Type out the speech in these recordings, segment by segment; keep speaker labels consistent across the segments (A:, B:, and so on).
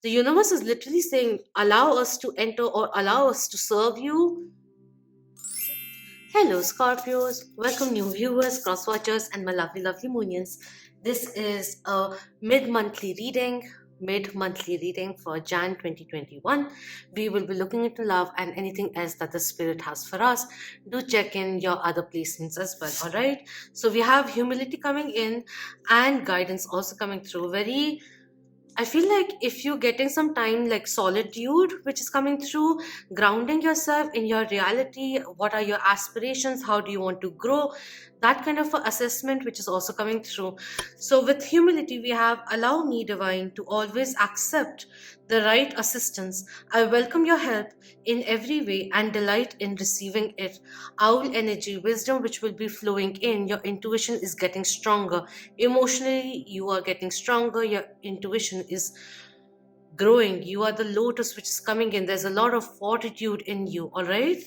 A: The universe is literally saying, allow us to enter or allow us to serve you. Hello, Scorpios. Welcome, new viewers, cross watchers, and my lovely, lovely Moonians. This is a mid monthly reading for Jan 2021. We will be looking into love and anything else that the spirit has for us. Do check in your other placements as well, alright? So we have humility coming in and guidance also coming through. I feel like if you're getting some time like solitude, which is coming through, grounding yourself in your reality, what are your aspirations, how do you want to grow, that kind of a assessment, which is also coming through. So, with humility, we have allow me, divine, to always accept the right assistance. I welcome your help in every way and delight in receiving it. Owl energy, wisdom, which will be flowing in, your intuition is getting stronger. Emotionally, you are getting stronger, your intuition is growing. You are the lotus which is coming in. There's a lot of fortitude in you, all right?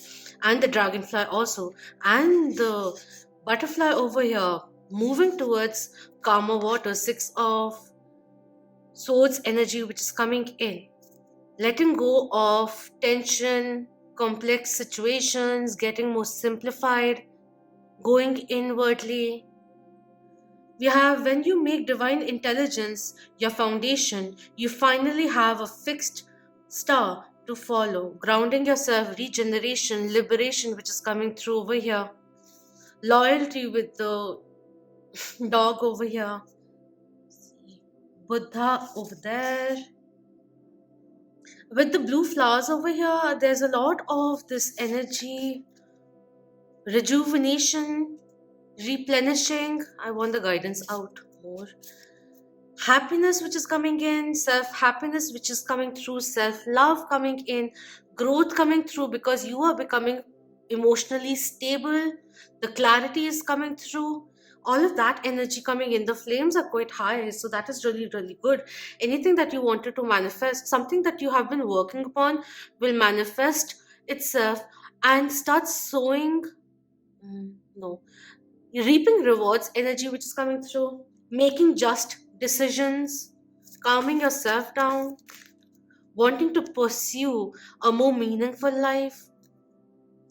A: And the dragonfly also. And the butterfly over here moving towards calmer water, six of swords energy which is coming in. Letting go of tension, complex situations, getting more simplified, going inwardly. We have when you make divine intelligence your foundation, you finally have a fixed star to follow, grounding yourself, regeneration, liberation, which is coming through over here, loyalty with the dog over here, Buddha over there. With the blue flowers over here, there's a lot of this energy, rejuvenation, replenishing. I want the guidance out more. Happiness which is coming in, self happiness which is coming through, self love coming in, growth coming through because you are becoming emotionally stable, the clarity is coming through, all of that energy coming in. The flames are quite high, so that is really, really good. Anything that you wanted to manifest, something that you have been working upon, will manifest itself and start sowing. No, reaping rewards energy which is coming through, making just decisions, calming yourself down, wanting to pursue a more meaningful life.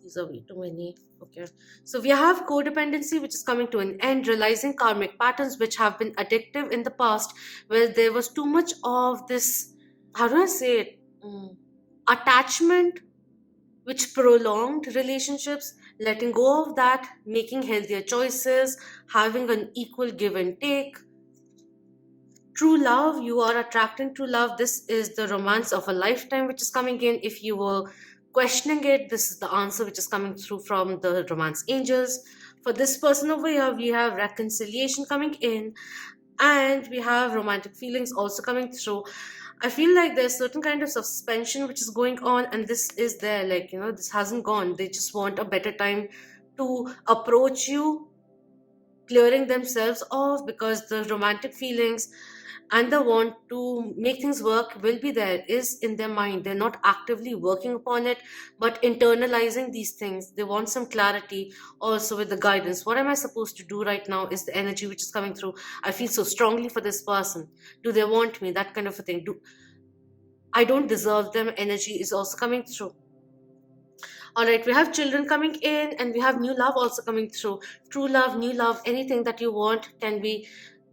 A: These are way too many. Okay. So we have codependency which is coming to an end, realizing karmic patterns which have been addictive in the past, where there was too much of this, how do I say it? Attachment which prolonged relationships, letting go of that, making healthier choices, having an equal give and take. True love, you are attracting true love. This is the romance of a lifetime which is coming in. If you were questioning it, this is the answer which is coming through from the romance angels. For this person over here, we have reconciliation coming in and we have romantic feelings also coming through. I feel like there's certain kind of suspension which is going on, and this is there, like, this hasn't gone. They just want a better time to approach you, clearing themselves off because the romantic feelings and the want to make things work will be there, is in their mind. They're not actively working upon it, but internalizing these things. They want some clarity also with the guidance. What am I supposed to do right now is the energy which is coming through. I feel so strongly for this person. Do they want me? That kind of a thing. Do I don't deserve them? Energy is also coming through. All right, we have children coming in and we have new love also coming through. True love, new love, anything that you want can be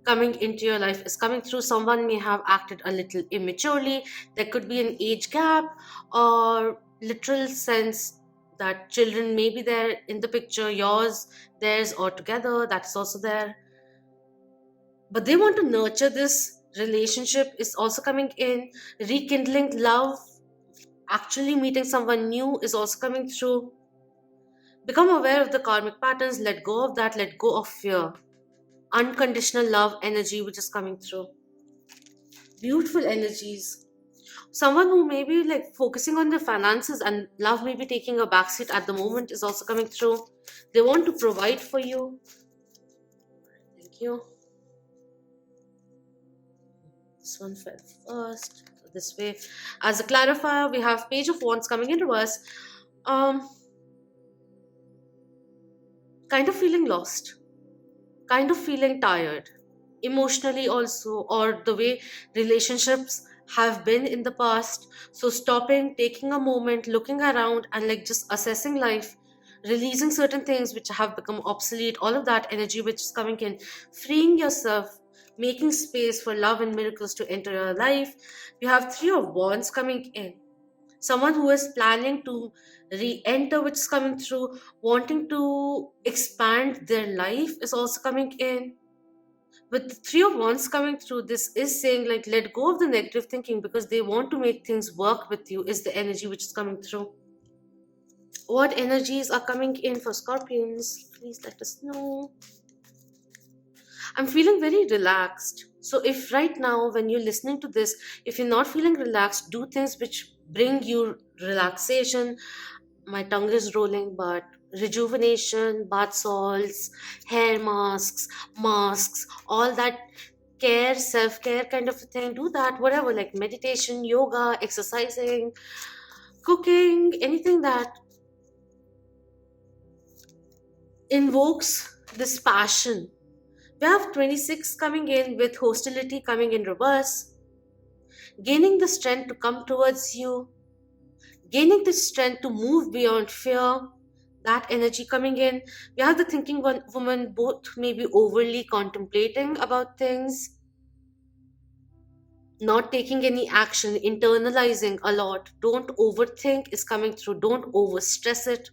A: coming into your life is coming through. Someone may have acted a little immaturely. There could be an age gap or literal sense that children may be there in the picture, yours, theirs, or together. That's also there. But they want to nurture this relationship is also coming in. Rekindling love, actually meeting someone new is also coming through. Become aware of the karmic patterns, let go of that, let go of fear. Unconditional love energy which is coming through. Beautiful energies. Someone who may be like focusing on their finances and love may be taking a backseat at the moment is also coming through. They want to provide for you. Thank you. This one fell first. This way. As a clarifier, we have Page of Wands coming in reverse. Um, kind of feeling lost, kind of feeling tired, emotionally also, or the way relationships have been in the past. So stopping, taking a moment, looking around, and like just assessing life, releasing certain things which have become obsolete, all of that energy which is coming in, freeing yourself, making space for love and miracles to enter your life. You have Three of Wands coming in. Someone who is planning to re-enter, which is coming through, wanting to expand their life is also coming in. With the Three of Wands coming through, this is saying like let go of the negative thinking because they want to make things work with you, is the energy which is coming through. What energies are coming in for Scorpions? Please let us know. I'm feeling very relaxed. So, if right now, when you're listening to this, if you're not feeling relaxed, do things which bring you relaxation. My tongue is rolling, but rejuvenation, bath salts, hair masks, all that care, self care kind of a thing. Do that, whatever, like meditation, yoga, exercising, cooking, anything that invokes this passion. We have 26 coming in with hostility coming in reverse, gaining the strength to come towards you, gaining the strength to move beyond fear. That energy coming in. We have the thinking woman, both maybe overly contemplating about things, not taking any action, internalizing a lot. Don't overthink is coming through, don't overstress it.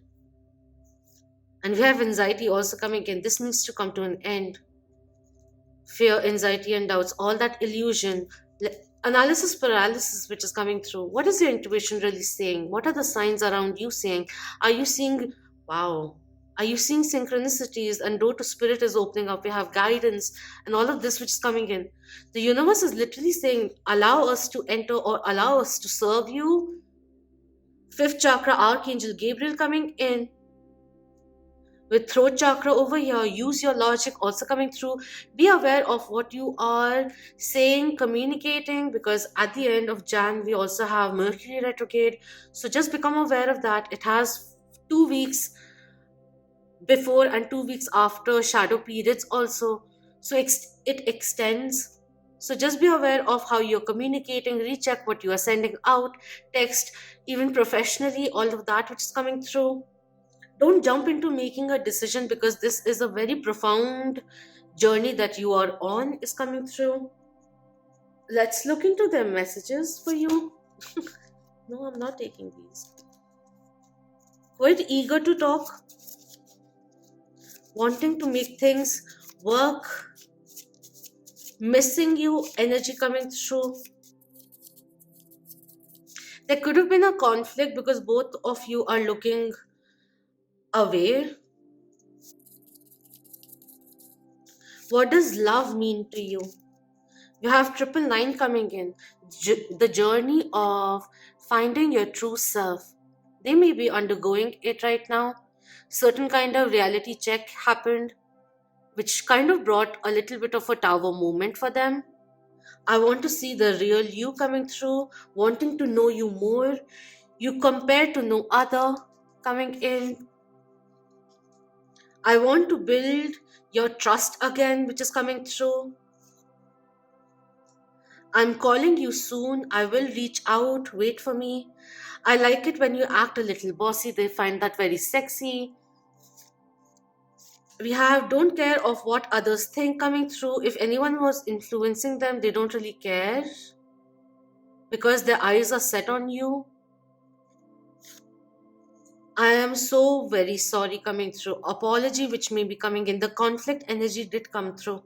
A: And we have anxiety also coming in. This needs to come to an end. Fear, anxiety, and doubts, all that illusion, analysis paralysis, which is coming through. What is your intuition really saying? What are the signs around you saying? Are you seeing, wow, are you seeing synchronicities and door to spirit is opening up? We have guidance and all of this which is coming in. The universe is literally saying, allow us to enter or allow us to serve you. Fifth chakra, Archangel Gabriel coming in with throat chakra over here. Use your logic also coming through. Be aware of what you are saying, communicating, because at the end of Jan we also have Mercury retrograde. So just become aware of that. It has 2 weeks before and 2 weeks after shadow periods also. So it extends. So just be aware of how you're communicating. Recheck what you are sending out, text, even professionally, all of that which is coming through. Don't jump into making a decision because this is a very profound journey that you are on is coming through. Let's look into their messages for you. No, I'm not taking these. Quite eager to talk, wanting to make things work, missing you, energy coming through. There could have been a conflict because both of you are looking away. What does love mean to you? You have triple nine coming in. The journey of finding your true self. They may be undergoing it right now. Certain kind of reality check happened, which kind of brought a little bit of a tower moment for them. I want to see the real you coming through, wanting to know you more. You compare to no other coming in. I want to build your trust again, which is coming through. I'm calling you soon. I will reach out. Wait for me. I like it when you act a little bossy. They find that very sexy. We have don't care of what others think coming through. If anyone was influencing them, they don't really care because their eyes are set on you. I am so very sorry coming through. Apology, which may be coming in. The conflict energy did come through.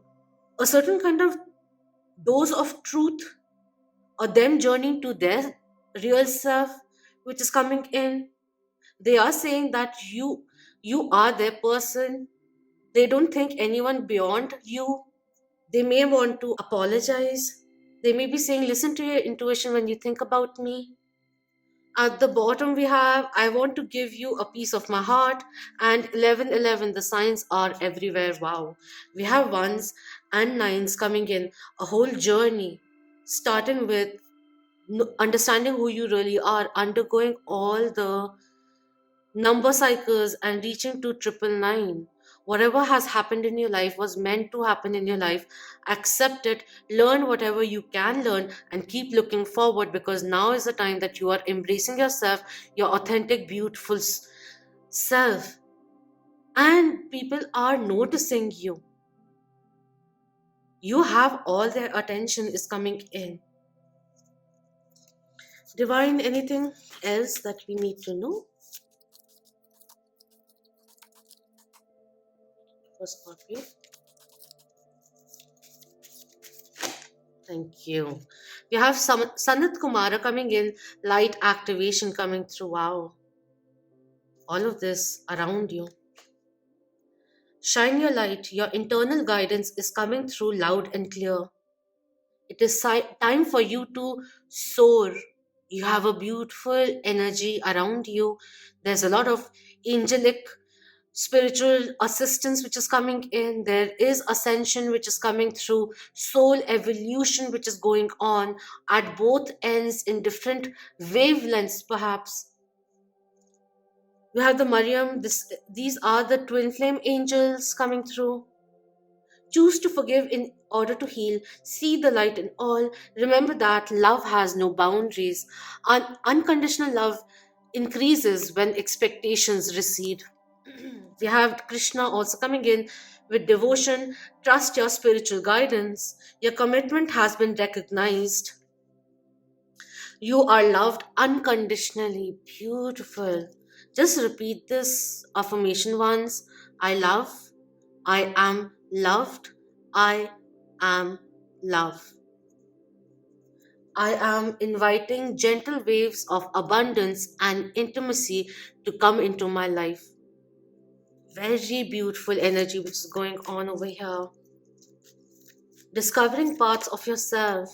A: A certain kind of dose of truth or them journeying to their real self, which is coming in. They are saying that you are their person. They don't think anyone beyond you. They may want to apologize. They may be saying, listen to your intuition when you think about me. At the bottom, we have, I want to give you a piece of my heart. And 1111, the signs are everywhere. Wow. We have ones and nines coming in. A whole journey, starting with understanding who you really are, undergoing all the number cycles and reaching to triple nine. Whatever has happened in your life was meant to happen in your life. Accept it, learn whatever you can learn, and keep looking forward, because now is the time that you are embracing yourself, your authentic, beautiful self, and people are noticing you. You have all their attention is coming in. Divine, anything else that we need to know for Scorpio? Thank you. We have Sanat Kumara coming in, light activation coming through. Wow. All of this around you. Shine your light. Your internal guidance is coming through loud and clear. It is time for you to soar. You have a beautiful energy around you. There's a lot of angelic spiritual assistance which is coming in. There is ascension which is coming through, soul evolution which is going on at both ends in different wavelengths, perhaps. You have the Mariam. These are the twin flame angels coming through. Choose to forgive in order to heal. See the light in all. Remember that love has no boundaries. Unconditional love increases when expectations recede. We have Krishna also coming in with devotion. Trust your spiritual guidance. Your commitment has been recognized. You are loved unconditionally. Beautiful. Just repeat this affirmation once. I love. I am loved. I am love. I am inviting gentle waves of abundance and intimacy to come into my life. Very beautiful energy which is going on over here. Discovering parts of yourself,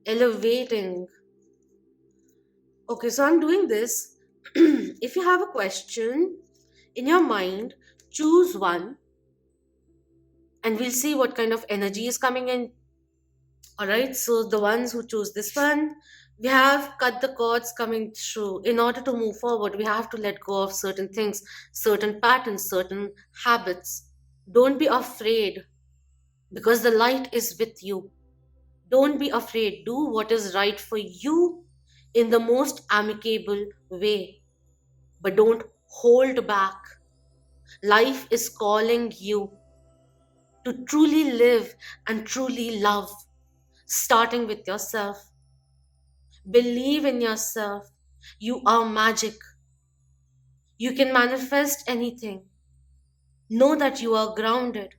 A: elevating. Okay, so I'm doing this. If you have a question in your mind, choose one and we'll see what kind of energy is coming in. Alright, so the ones who choose this one, we have cut the cords coming through. In order to move forward, we have to let go of certain things, certain patterns, certain habits. Don't be afraid because the light is with you. Don't be afraid. Do what is right for you in the most amicable way. But don't hold back. Life is calling you to truly live and truly love, starting with yourself. Believe in yourself. You are magic. You can manifest anything. Know that you are grounded.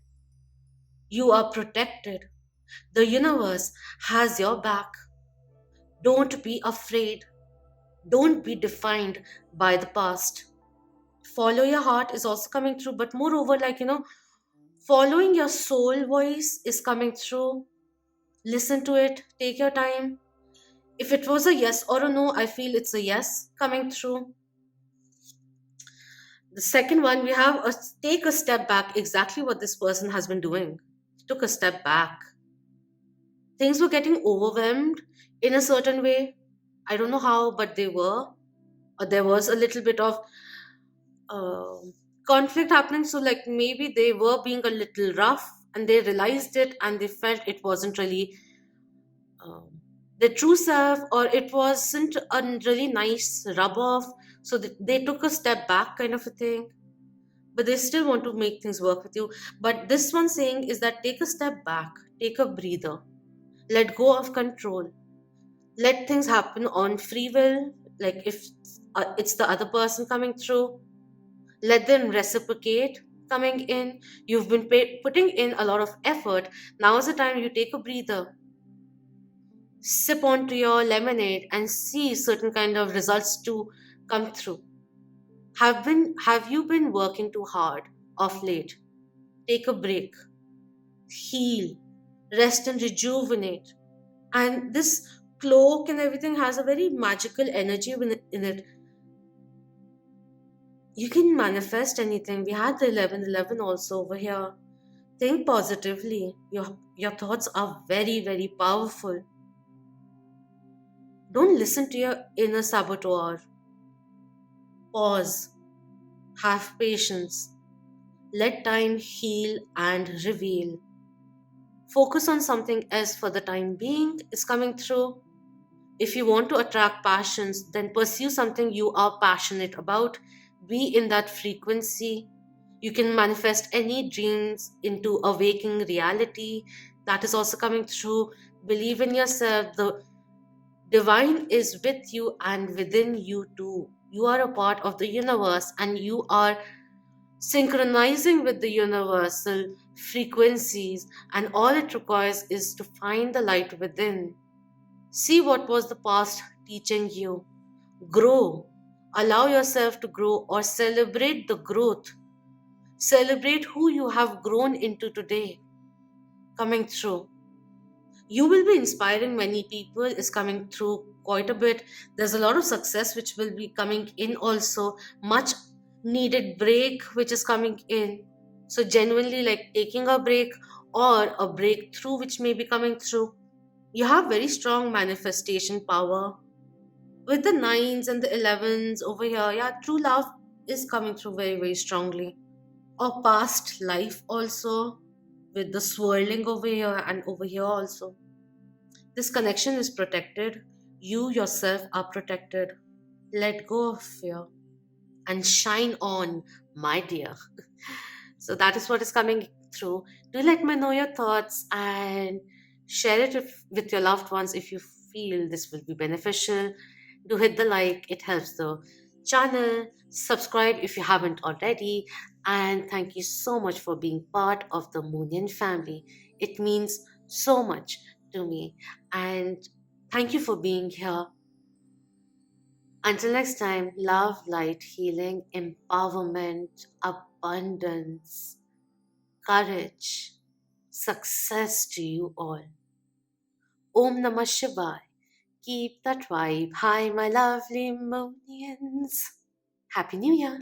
A: You are protected. The universe has your back. Don't be afraid. Don't be defined by the past. Follow your heart is also coming through, but moreover, following your soul voice is coming through. Listen to it, take your time. If it was a yes or a no, I feel it's a yes coming through. The second one, we have a take a step back, exactly what this person has been doing. He took a step back. Things were getting overwhelmed in a certain way. I don't know how, but they were. Or there was a little bit of uh, conflict happening. So, like, maybe they were being a little rough and they realized it and they felt it wasn't really um, their true self, or it wasn't a really nice rub off. So, they took a step back, kind of a thing. But they still want to make things work with you. But this one saying is that take a step back, take a breather, let go of control, let things happen on free will. Like if it's the other person coming through, let them reciprocate coming in. You've been putting in a lot of effort. Now is the time you take a breather, sip onto your lemonade, and see certain kind of results to come through. Have you been working too hard of late? Take a break, heal, rest and rejuvenate. And this cloak and everything has a very magical energy in it. You can manifest anything. We had the 1111 also over here. Think positively. Your thoughts are very, very powerful. Don't listen to your inner saboteur. Pause. Have patience. Let time heal and reveal. Focus on something else for the time being is coming through. If you want to attract passions, then pursue something you are passionate about. Be in that frequency. You can manifest any dreams into a waking reality. That is also coming through. Believe in yourself. The divine is with you and within you too. You are a part of the universe and you are synchronizing with the universal frequencies, and all it requires is to find the light within. See what was the past teaching you. Grow. Allow yourself to grow or celebrate the growth. Celebrate who you have grown into today. Coming through. You will be inspiring many people, is coming through quite a bit. There's a lot of success which will be coming in also. Much needed break which is coming in. So genuinely like taking a break or a breakthrough which may be coming through. You have very strong manifestation power with the nines and the 11s over here. Yeah, true love is coming through very, very strongly. Or past life also, with the swirling over here and over here also. This connection is protected. You yourself are protected. Let go of fear and shine on, my dear. So that is what is coming through. Do let me know your thoughts and share it with your loved ones if you feel this will be beneficial. Do hit the like, it helps the channel. Subscribe if you haven't already. And thank you so much for being part of the Moonian family. It means so much to me. And thank you for being here. Until next time, love, light, healing, empowerment, abundance, courage, success to you all. Om Namah Shivaya. Keep that vibe high, my lovely Monians. Happy New Year.